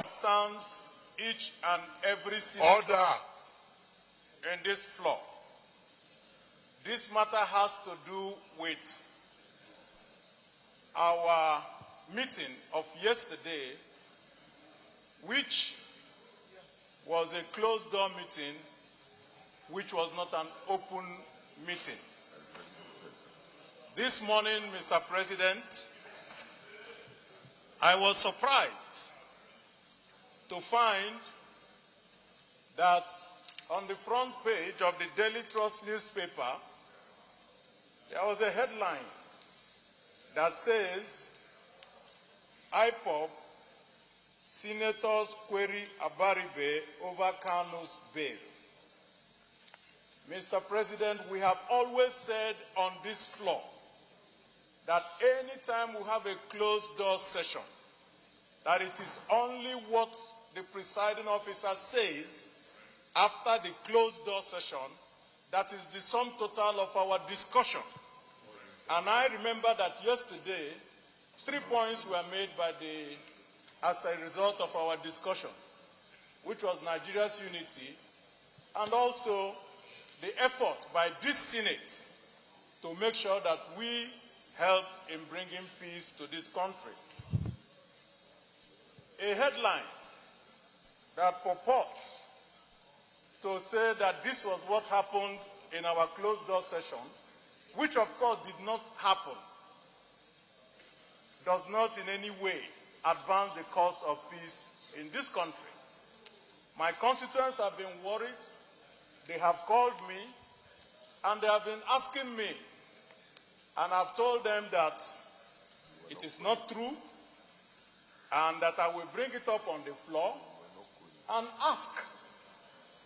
Sounds each and every order in this floor. This matter has to do with our meeting of yesterday, which was a closed-door meeting, which was not an open meeting. This morning, Mr. President, I was surprised to find that on the front page of the Daily Trust newspaper, there was a headline that says, IPOB senators query Abaribe over Kanu'S bail. Mr. President, we have always said on this floor that anytime we have a closed-door session, that it is only what the presiding officer says after the closed-door session that is the sum total of our discussion. And I remember that yesterday, 3 points were made as a result of our discussion, which was Nigeria's unity and also the effort by this Senate to make sure that we help in bringing peace to this country. A headline that purports to say that this was what happened in our closed-door session, which of course did not happen, does not in any way advance the cause of peace in this country. My constituents have been worried. They have called me and they have been asking me, and I've told them that it is not true and that I will bring it up on the floor and ask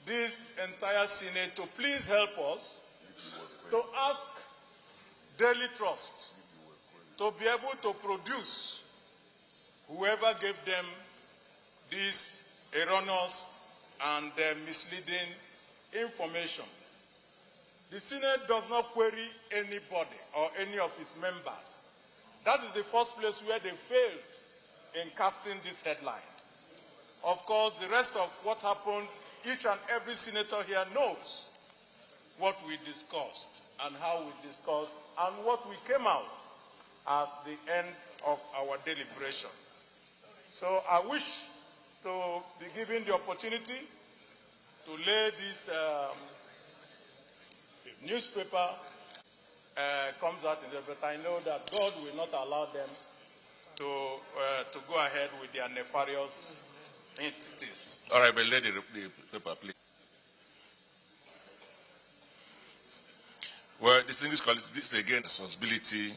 this entire Senate to please help us to ask Daily Trust to be able to produce whoever gave them this erroneous and misleading information. The Senate does not query anybody or any of its members. That is the first place where they failed in casting this headline. Of course, the rest of what happened, each and every senator here knows what we discussed and how we discussed and what we came out as the end of our deliberation. So I wish to be given the opportunity to lay this newspaper comes out in there, but I know that God will not allow them to go ahead with their nefarious entities. All right, but let the paper, please. Well, distinguished colleagues, this is again responsibility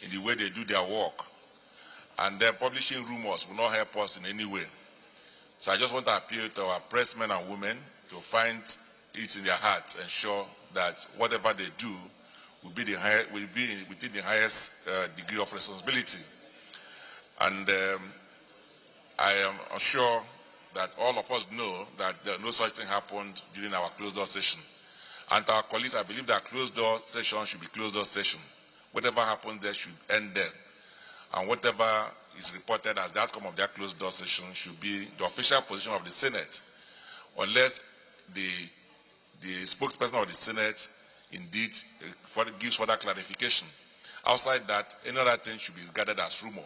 in the way they do their work. And then publishing rumors will not help us in any way. So I just want to appeal to our pressmen and women to find it in their hearts, ensure that whatever they do will be within the highest degree of responsibility. And I am sure that all of us know that no such thing happened during our closed-door session. And to our colleagues, I believe that closed-door session should be closed-door session. Whatever happens there should end there. And whatever is reported as the outcome of that closed-door session should be the official position of the Senate, unless the spokesperson of the Senate indeed gives further clarification. Outside that, any other thing should be regarded as rumor.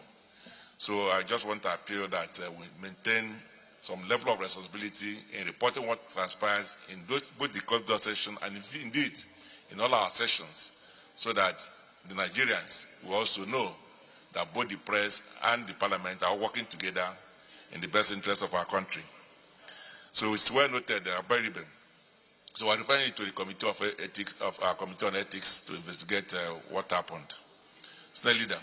So I just want to appeal that we maintain some level of responsibility in reporting what transpires in both the closed-door session and indeed in all our sessions, so that the Nigerians will also know that both the press and the parliament are working together in the best interest of our country. So it's well noted, Abaribe. So I refer it to the Committee of Ethics of our Committee on Ethics to investigate what happened. Senate Leader.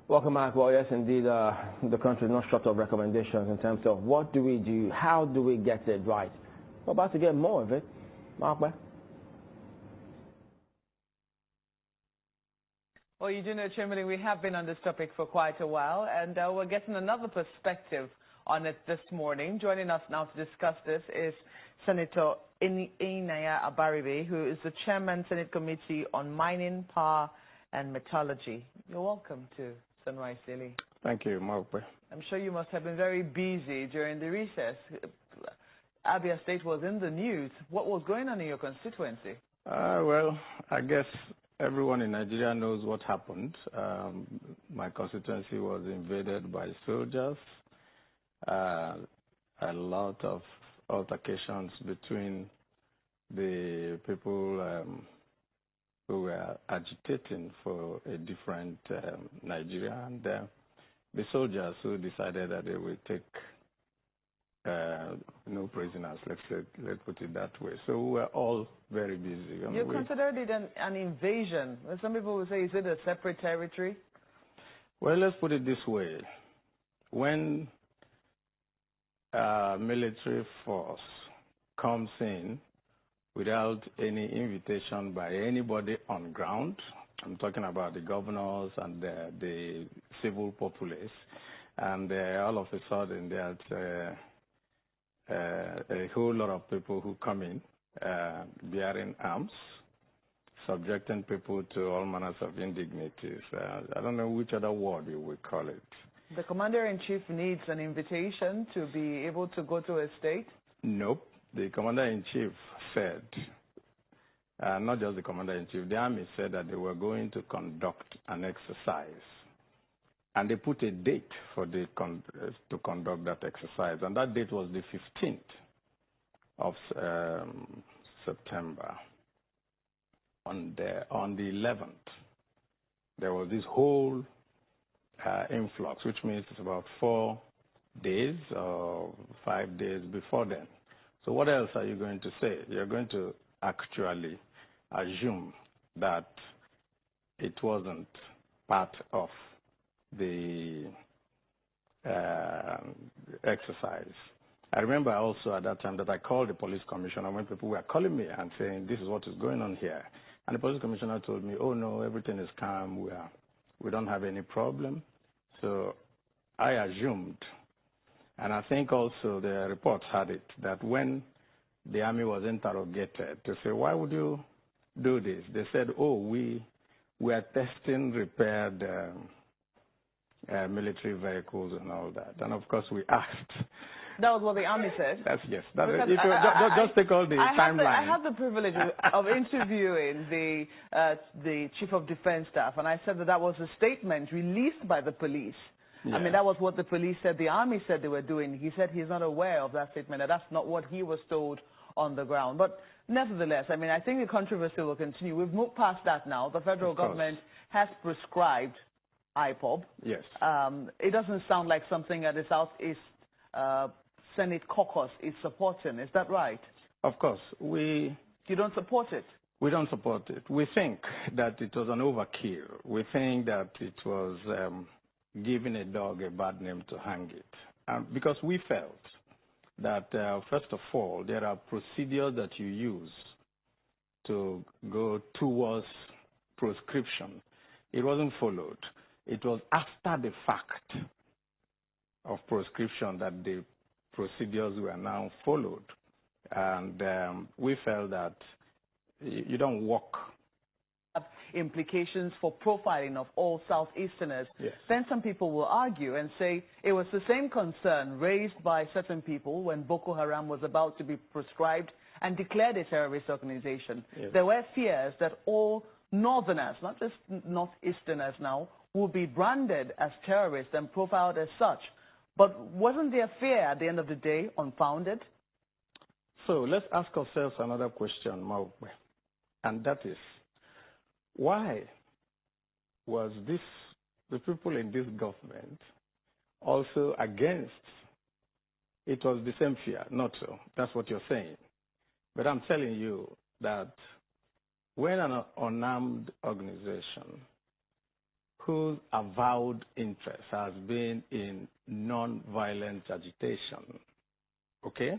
Welcome back. Well, yes, indeed, the country is not short of recommendations in terms of what do we do, how do we get it right. We're about to get more of it. Mark. Well, you do know, Chairman, we have been on this topic for quite a while, and we're getting another perspective on it this morning. Joining us now to discuss this is Senator Enyinnaya Abaribe, who is the Chairman, Senate Committee on Mining, Power and Metallurgy. You're welcome to Sunrise Daily. Thank you, Maupe. I'm sure you must have been very busy during the recess. Abia State was in the news. What was going on in your constituency? Well, I guess everyone in Nigeria knows what happened. My constituency was invaded by soldiers. A lot of altercations between the people who were agitating for a different Nigeria and the soldiers who decided that they would take no prisoners, let's put it that way. So we were all very busy. You considered it an invasion. Some people will say, is it a separate territory? Well, let's put it this way. When a military force comes in without any invitation by anybody on ground, I'm talking about the governors and the civil populace, and all of a sudden there's a whole lot of people who come in bearing arms, subjecting people to all manners of indignities. I don't know which other word you would call it. The Commander-in-Chief needs an invitation to be able to go to a state? Nope. The Commander-in-Chief said, not just the Commander-in-Chief, the Army said that they were going to conduct an exercise. And they put a date for to conduct that exercise. And that date was the 15th of September. On the 11th, there was this whole influx, which means it's about 4 days or 5 days before then. So what else are you going to say? You're going to actually assume that it wasn't part of the exercise. I remember also at that time that I called the police commissioner when people were calling me and saying, this is what is going on here. And the police commissioner told me, oh no, everything is calm, we don't have any problem. So I assumed, and I think also the reports had it, that when the army was interrogated to say, why would you do this? They said, oh, we are testing repaired military vehicles and all that. And of course we asked. That was what the Army said? That's yes. Just take all the timeline. I had the privilege of interviewing the Chief of Defense Staff, and I said that was a statement released by the police. Yeah. I mean, that was what the police said the Army said they were doing. He said he's not aware of that statement, and that's not what he was told on the ground. But nevertheless, I mean, I think the controversy will continue. We've moved past that now. The federal government has prescribed IPOB. Yes. It doesn't sound like something that the Southeast Senate caucus is supporting. Is that right? Of course. You don't support it? We don't support it. We think that it was an overkill. We think that it was giving a dog a bad name to hang it. Because we felt that, first of all, there are procedures that you use to go towards proscription. It wasn't followed. It was after the fact of proscription that the procedures were now followed. And we felt that you don't walk. Implications for profiling of all Southeasterners. Yes. Then some people will argue and say it was the same concern raised by certain people when Boko Haram was about to be proscribed and declared a terrorist organization. Yes. There were fears that all Northerners, not just Northeasterners now, will be branded as terrorists and profiled as such. But wasn't their fear at the end of the day unfounded? So let's ask ourselves another question, Maupe, and that is, why was the people in this government also against? It was the same fear, not so. That's what you're saying. But I'm telling you that when an unarmed organization whose avowed interest has been in non-violent agitation, okay,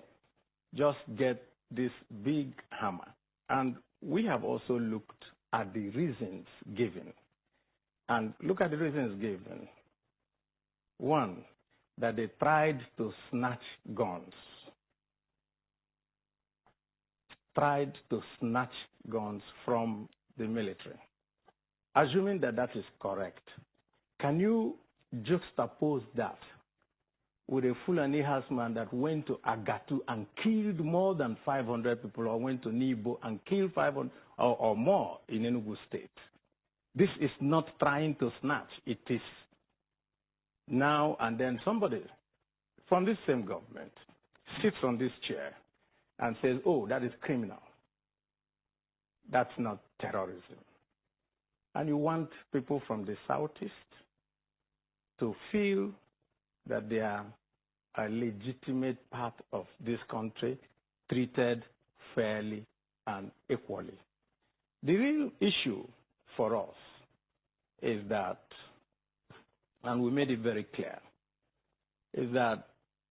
just get this big hammer. And we have also looked at the reasons given. And look at the reasons given. One, that they tried to snatch guns. Tried to snatch guns from the military. Assuming that that is correct, can you juxtapose that with a Fulani herdsman that went to Agatu and killed more than 500 people, or went to Nibo and killed 500 or more in Enugu State? This is not trying to snatch. It is now and then somebody from this same government sits on this chair and says, oh, that is criminal. That's not terrorism. And you want people from the Southeast to feel that they are a legitimate part of this country, treated fairly and equally. The real issue for us is that, and we made it very clear, is that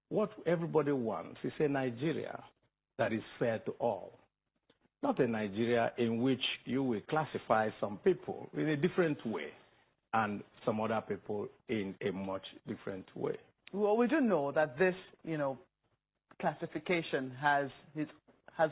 what everybody wants is a Nigeria that is fair to all. Not a Nigeria in which you will classify some people in a different way and some other people in a much different way. Well, we do know that this, classification has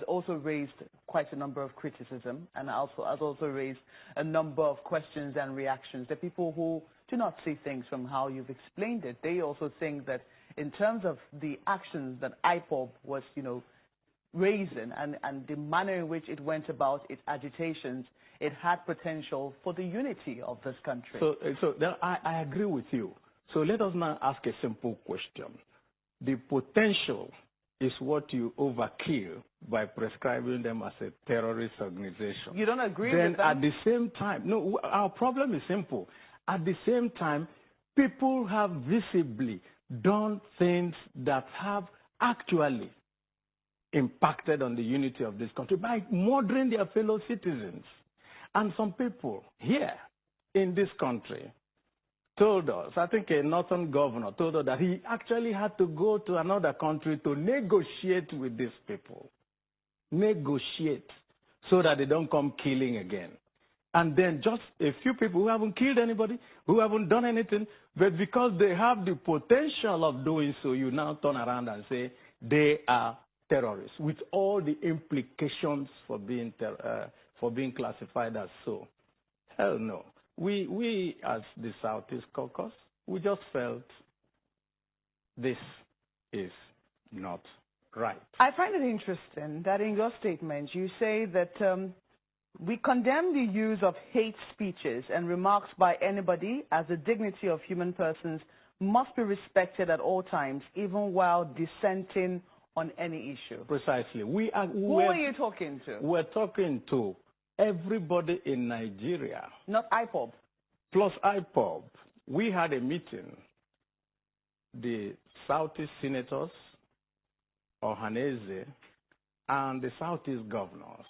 also raised quite a number of criticism, and also has also raised a number of questions and reactions. The people who do not see things from how you've explained it, they also think that in terms of the actions that IPOB was, raising and the manner in which it went about its agitations, it had potential for the unity of this country. So I agree with you. So let us now ask a simple question. The potential is what you overkill by prescribing them as a terrorist organization. You don't agree then with that? At the same time, no, our problem is simple. At the same time, people have visibly done things that have actually impacted on the unity of this country by murdering their fellow citizens. And some people here in this country told us, I think a northern governor told us that he actually had to go to another country to negotiate with these people. Negotiate so that they don't come killing again. And then just a few people who haven't killed anybody, who haven't done anything, but because they have the potential of doing so, you now turn around and say they are terrorists, with all the implications for being classified as so. Hell no. We as the Southeast Caucus, we just felt this is not right. I find it interesting that in your statement you say that we condemn the use of hate speeches and remarks by anybody, as the dignity of human persons must be respected at all times, even while dissenting on any issue. Precisely. Who are you talking to? We're talking to everybody in Nigeria. Not IPOB. Plus IPOB. We had a meeting. The Southeast senators, Ohaneze, and the Southeast governors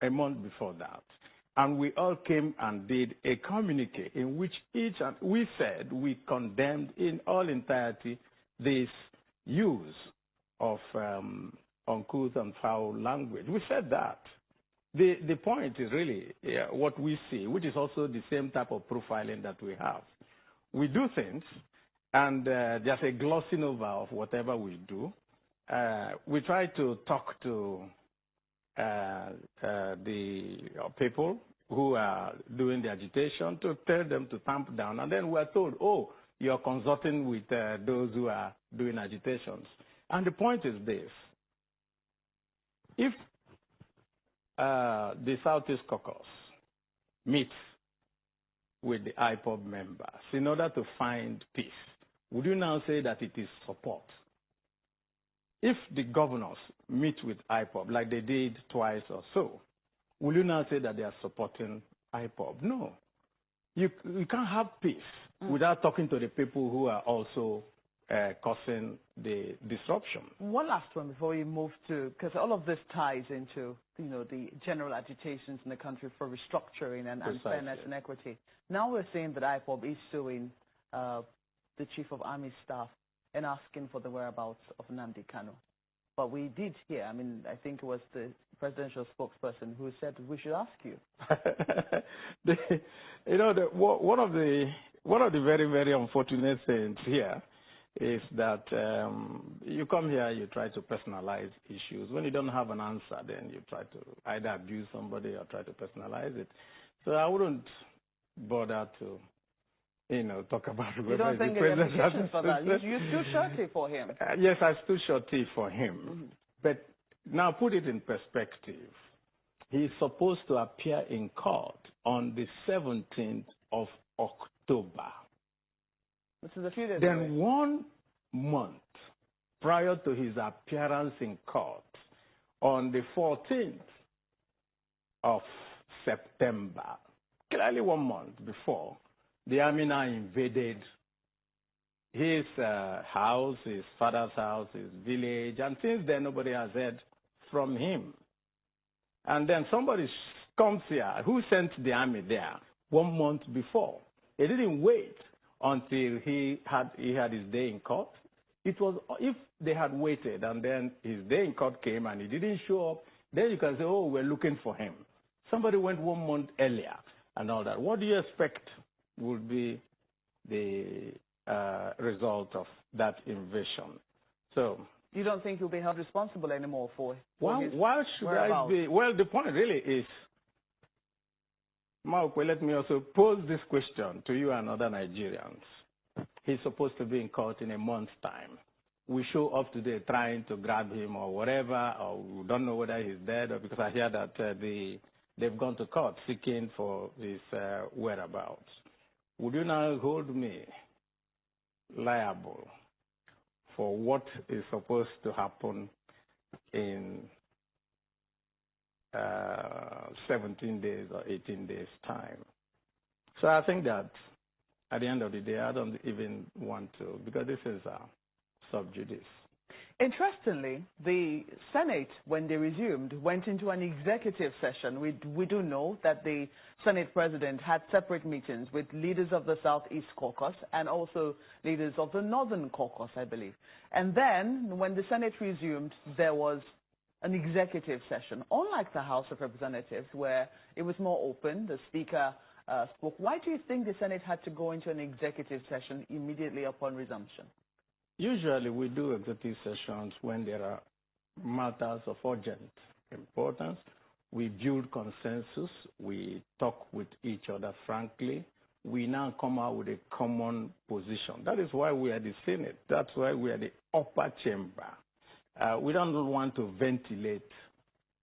a month before that. And we all came and did a communique in which we said we condemned in all entirety this use of uncouth and foul language. We said that. The point is really what we see, which is also the same type of profiling that we have. We do things, and there's a glossing over of whatever we do. We try to talk to the people who are doing the agitation to tell them to tamp down, and then we're told, oh, you're consulting with those who are doing agitations. And the point is this. If the Southeast Caucus meets with the IPOB members in order to find peace, would you now say that it is support? If the governors meet with IPOB, like they did twice or so, will you now say that they are supporting IPOB? No. You can't have peace without talking to the people who are also causing the disruption. One last one before we move to, because all of this ties into, the general agitations in the country for restructuring and fairness and equity. Now we're saying that IPOB is suing the Chief of Army Staff and asking for the whereabouts of Nnamdi Kanu. But we did hear, I think it was the presidential spokesperson who said we should ask you. One of the very, very unfortunate things here is that you come here, you try to personalize issues. When you don't have an answer, then you try to either abuse somebody or try to personalize it. So I wouldn't bother to, talk about whether you don't think there's implications for that? You stood shorty for him. Yes, I stood shorty for him. Mm-hmm. But now put it in perspective. He's supposed to appear in court on the 17th of October. This is a few days Then away. 1 month prior to his appearance in court, on the 14th of September, clearly 1 month before, the army now invaded his house, his father's house, his village, and since then nobody has heard from him. And then somebody comes here who sent the army there 1 month before. He didn't wait until he had his day in court. It was, if they had waited and then his day in court came and he didn't show up, then you can say, oh, we're looking for him. Somebody went 1 month earlier and all that. What do you expect would be the result of that invasion? So you don't think he'll be held responsible anymore for why should I be? Well, the point really is, Maokwe, let me also pose this question to you and other Nigerians. He's supposed to be in court in a month's time. We show up today trying to grab him or whatever, or we don't know whether he's dead, or because I hear that they've gone to court seeking for his whereabouts. Would you now hold me liable for what is supposed to happen in 17 days or 18 days' time? So I think that at the end of the day, I don't even want to, because this is sub judice. Interestingly, the Senate, when they resumed, went into an executive session. We do know that the Senate president had separate meetings with leaders of the Southeast Caucus and also leaders of the Northern Caucus, I believe. And then, when the Senate resumed, there was an executive session, unlike the House of Representatives, where it was more open. The Speaker spoke. Why do you think the Senate had to go into an executive session immediately upon resumption? Usually we do executive sessions when there are matters of urgent importance. We build consensus. We talk with each other frankly. We now come out with a common position. That is why we are the Senate. That's why we are the upper chamber. We don't want to ventilate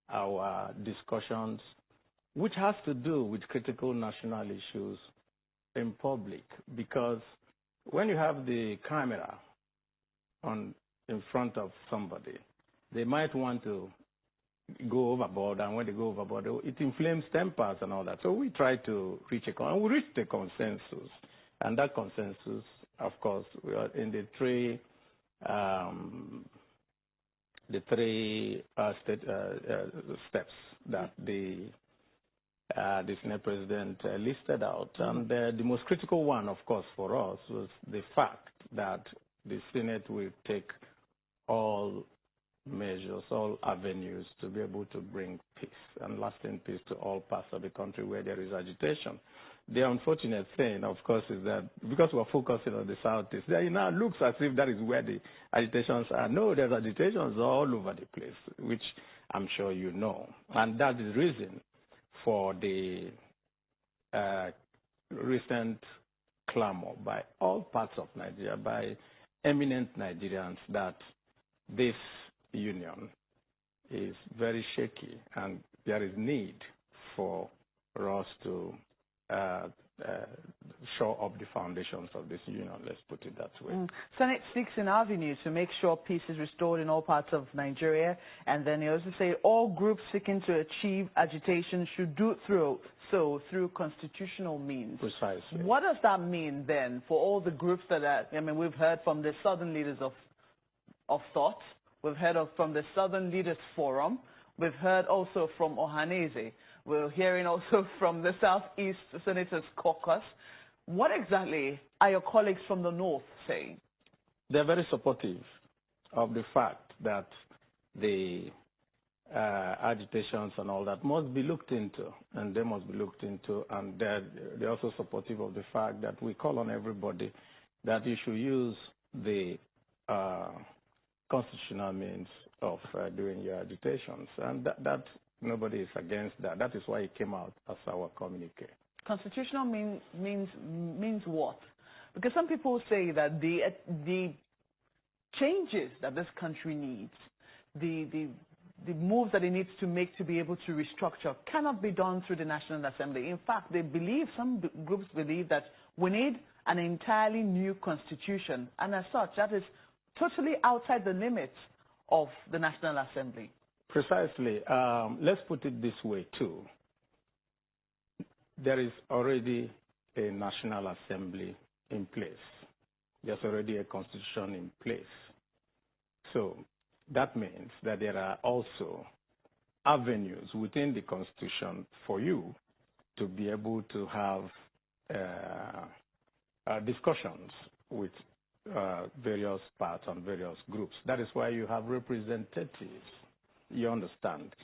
our discussions, which has to do with critical national issues, in public. Because when you have the camera in front of somebody, they might want to go overboard, and when they go overboard, it inflames tempers and all that. So we try to reach we reached a consensus, and that consensus, of course, we are in the three steps that the Senate President listed out. And the most critical one, of course, for us was the fact that the Senate will take all measures, all avenues to be able to bring peace and lasting peace to all parts of the country where there is agitation. The unfortunate thing, of course, is that because we're focusing on the Southeast, it now looks as if that is where the agitations are. No, there's agitations all over the place, which I'm sure you know. And that is the reason for the recent clamor by all parts of Nigeria, by eminent Nigerians, that this union is very shaky and there is need for us to shore up the foundations of this union, let's put it that way. Senate seeks an avenue to make sure peace is restored in all parts of Nigeria, and then they also say all groups seeking to achieve agitation should do so through constitutional means. Precisely. What does that mean then for all the groups that are, we've heard from the Southern Leaders of Thought, we've heard from the Southern Leaders Forum, we've heard also from Ohaneze, we're hearing also from the Southeast Senators Caucus. What exactly are your colleagues from the North saying? They're very supportive of the fact that the agitations and all that must be looked into, and they must be looked into, and they're also supportive of the fact that we call on everybody that you should use the constitutional means of doing your agitations. And that nobody is against that. That is why it came out as our communique. Constitutional means what? Because some people say that the changes that this country needs, the moves that it needs to make to be able to restructure cannot be done through the National Assembly. In fact, some groups believe that we need an entirely new constitution, and as such, that is totally outside the limits of the National Assembly. Precisely. Let's put it this way, too. There is already a National Assembly in place. There's already a constitution in place. So that means that there are also avenues within the constitution for you to be able to have discussions with various parts and various groups. That is why you have representatives. You understand?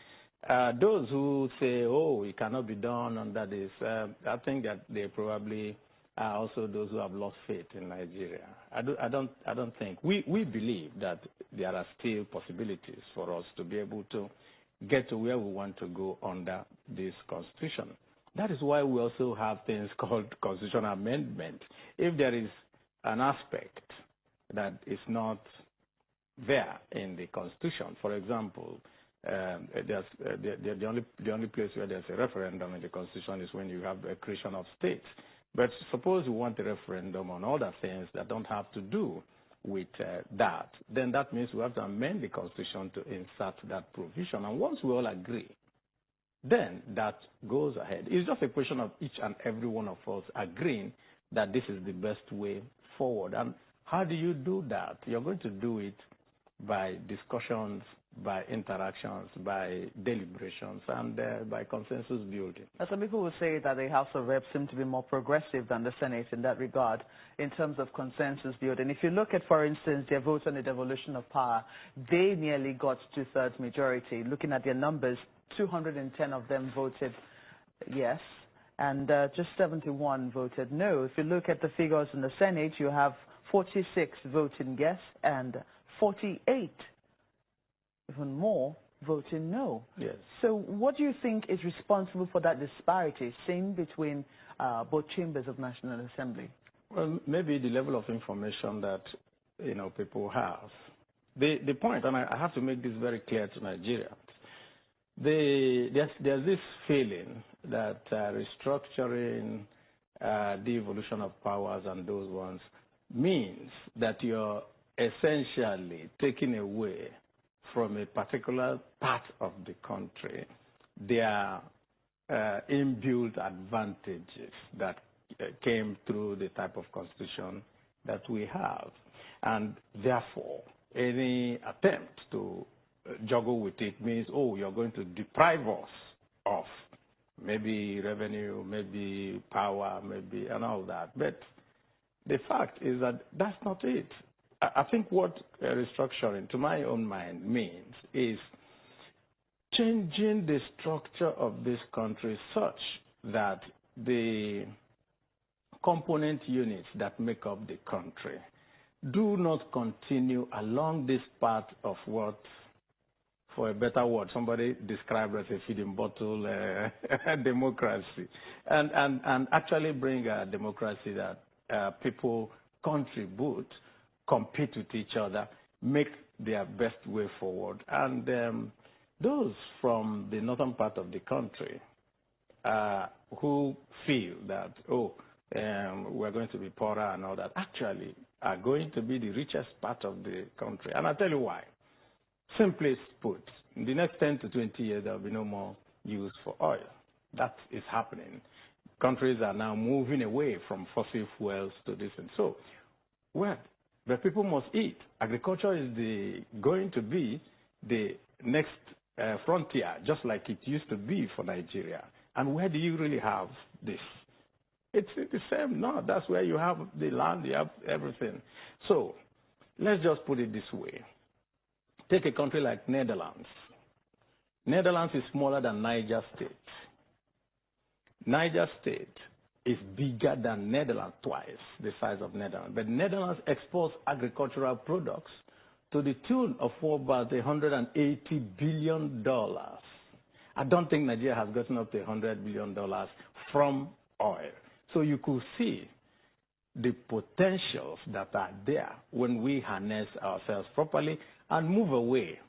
Those who say, oh, it cannot be done under this, I think that they probably are also those who have lost faith in Nigeria. I don't think. We believe that there are still possibilities for us to be able to get to where we want to go under this constitution. That is why we also have things called constitutional amendment. If there is an aspect that is not there in the constitution, for example, the only place where there's a referendum in the constitution is when you have a creation of states. But suppose you want a referendum on other things that don't have to do with that, then that means we have to amend the constitution to insert that provision. And once we all agree, then that goes ahead. It's just a question of each and every one of us agreeing that this is the best way forward. And how do you do that? You're going to do it by discussions, by interactions, by deliberations, and by consensus building. Some people will say that the House of Reps seem to be more progressive than the Senate in that regard in terms of consensus building. If you look at, for instance, their votes on the devolution of power, they nearly got two-thirds majority. Looking at their numbers, 210 of them voted yes, and just 71 voted no. If you look at the figures in the Senate, you have 46 voting yes and 48, even more, voting no. Yes. So what do you think is responsible for that disparity seen between both chambers of National Assembly? Well, maybe the level of information that people have. The point, and I have to make this very clear to Nigerians, there's this feeling that restructuring, devolution of powers and those ones means that you're essentially taking away from a particular part of the country their inbuilt advantages that came through the type of constitution that we have. And therefore, any attempt to juggle with it means, oh, you're going to deprive us of maybe revenue, maybe power, maybe, and all that. But the fact is that that's not it. I think what restructuring, to my own mind, means is changing the structure of this country such that the component units that make up the country do not continue along this path of what, for a better word, somebody described as a feeding bottle democracy, and actually bring a democracy that people contribute, compete with each other, make their best way forward. And those from the northern part of the country who feel that, we're going to be poorer and all that, actually are going to be the richest part of the country. And I'll tell you why. Simply put, in the next 10 to 20 years, there will be no more use for oil. That is happening. Countries are now moving away from fossil fuels to this. And so, well, but people must eat. Agriculture is going to be the next frontier, just like it used to be for Nigeria. And where do you really have this? It's the same. No, that's where you have the land, you have everything. So let's just put it this way. Take a country like Netherlands. Netherlands is smaller than Niger State. Niger State is bigger than Netherlands, twice the size of Netherlands. But Netherlands exports agricultural products to the tune of about $180 billion. I don't think Nigeria has gotten up to $100 billion from oil. So you could see the potentials that are there when we harness ourselves properly and move away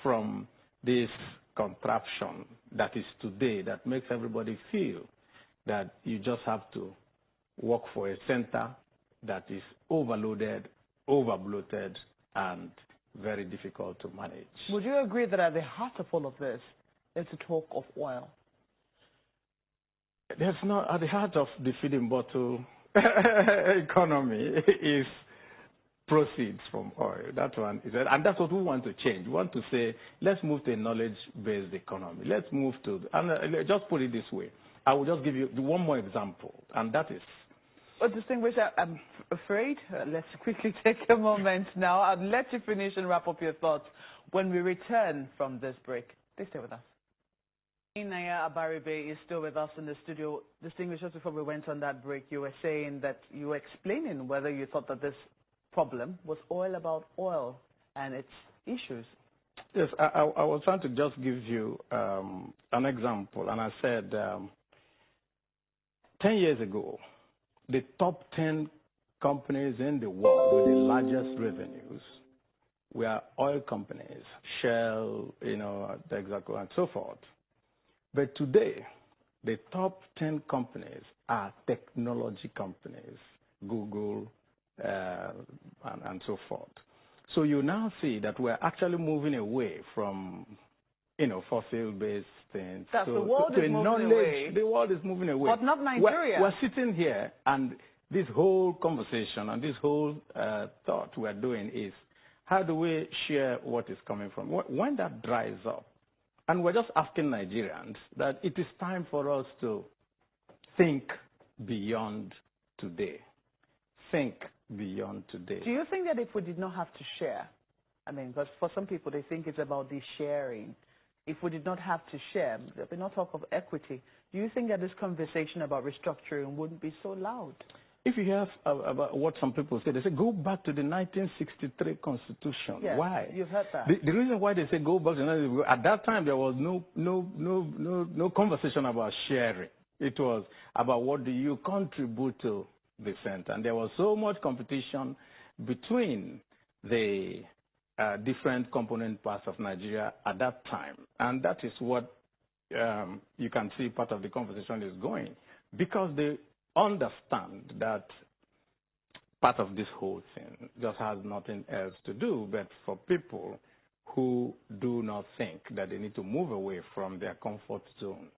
from this contraption that is today that makes everybody feel that you just have to work for a center that is overloaded, overbloated, and very difficult to manage. Would you agree that at the heart of all of this is the talk of oil? There's not, at the heart of the feeding bottle economy is proceeds from oil. That one is, and that's what we want to change. We want to say, let's move to a knowledge-based economy. Let's move to, and just put it this way. I will just give you one more example, and that is. Well, distinguished, I'm afraid, let's quickly take a moment now. I'll let you finish and wrap up your thoughts when we return from this break. Please stay with us. Sen Enyinnaya Abaribe is still with us in the studio. Distinguished, just before we went on that break, you were saying that you were explaining whether you thought that this problem was about oil and its issues. Yes, I was trying to just give you an example, and I said 10 years ago, the top 10 companies in the world with the largest revenues were oil companies, Shell, Texaco, and so forth. But today, the top 10 companies are technology companies, Google, and so forth. So you now see that we're actually moving away from, fossil-based things. The world is moving away. The world is moving away. But not Nigeria. We're sitting here, and this whole conversation and this whole thought we're doing is, how do we share what is coming from? When that dries up, and we're just asking Nigerians that it is time for us to think beyond today. Think beyond today. Do you think that if we did not have to share, because for some people they think it's about the sharing. If we did not have to share, there'll be no talk of equity. Do you think that this conversation about restructuring wouldn't be so loud? If you have about what some people say, they say go back to the 1963 Constitution. Yes, why? You've heard that. The reason why they say go back to the at that time there was no conversation about sharing. It was about what do you contribute to the center, and there was so much competition between the different component parts of Nigeria at that time, and that is what you can see part of the conversation is going, because they understand that part of this whole thing just has nothing else to do but for people who do not think that they need to move away from their comfort zone.